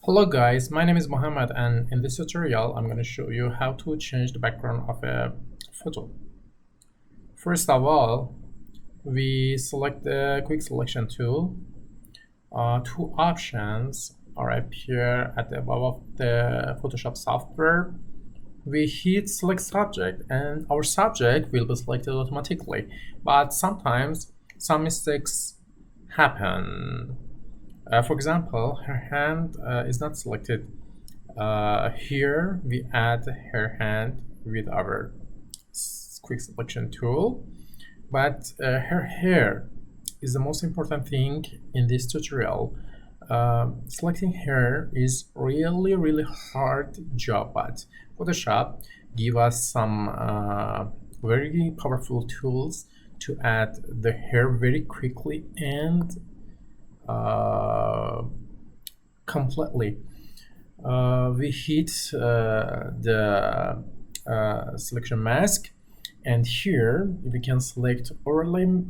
Hello guys, my name is Mohammed and in this tutorial I'm going to show you how to change the background of a photo. First of all, we select the quick selection tool. Two options are appear at the above of the Photoshop software. We hit select subject and our subject will be selected automatically, but sometimes some mistakes happen. For example, her hand is not selected. Here we add her hand with our quick selection tool, but her hair is the most important thing in this tutorial. Selecting hair is really hard job, but Photoshop give us some very powerful tools to add the hair very quickly and completely. We hit the selection mask, and here we can select overlay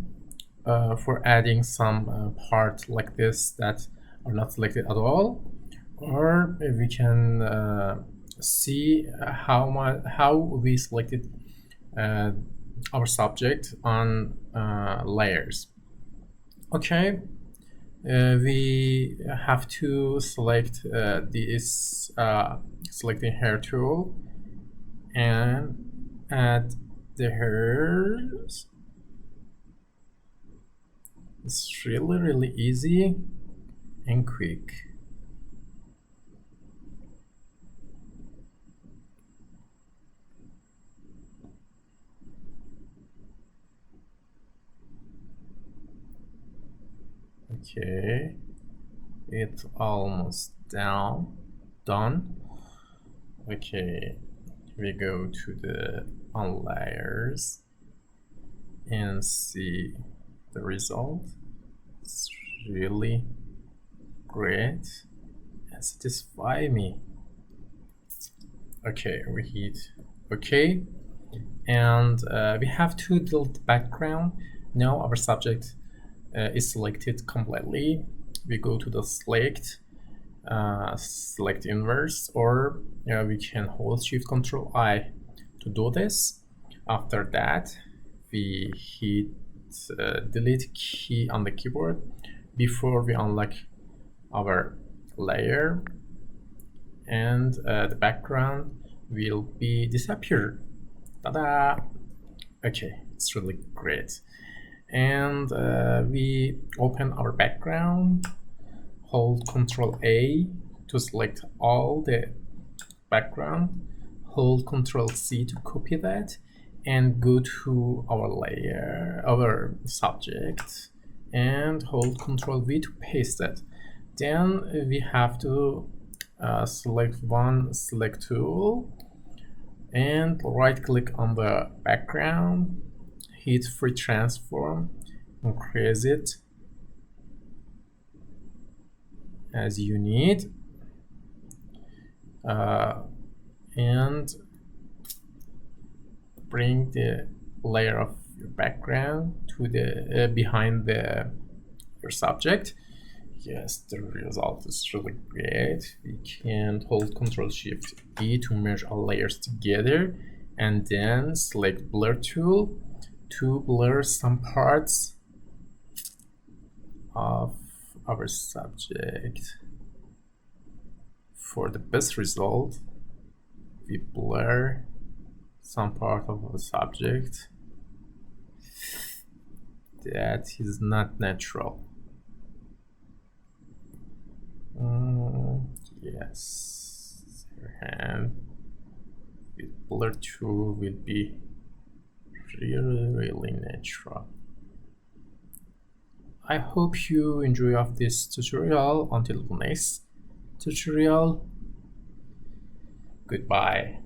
for adding some part like this that are not selected at all, or we can see how we selected our subject on layers. Okay, we have to select this selecting hair tool and add the hairs. It's really easy and quick. Okay, it's almost done. Okay, we go to the on layers and see the result. It's really great and satisfy me. Okay, we hit OK, and we have to delete the background. Now our subject is selected completely. We go to the select inverse, or we can hold Shift Control I to do this. After that, we hit delete key on the keyboard before we unlock our layer, and the background will be disappear. Ta-da! Okay, it's really great. And we open our background, hold Ctrl A to select all the background, hold Ctrl C to copy that, and go to our layer, our subject, and hold Ctrl V to paste it. Then we have to select one select tool and right click on the background, hit free transform, increase it as you need, and bring the layer of your background to the behind your subject. Yes, the result is really great. We can hold Ctrl Shift E to merge all layers together, and then select blur tool to blur some parts of our subject. For the best result, we blur some part of the subject that is not natural. Yes, her hand with blur tool will be really natural. I hope you enjoy of this tutorial. Until the next tutorial, goodbye.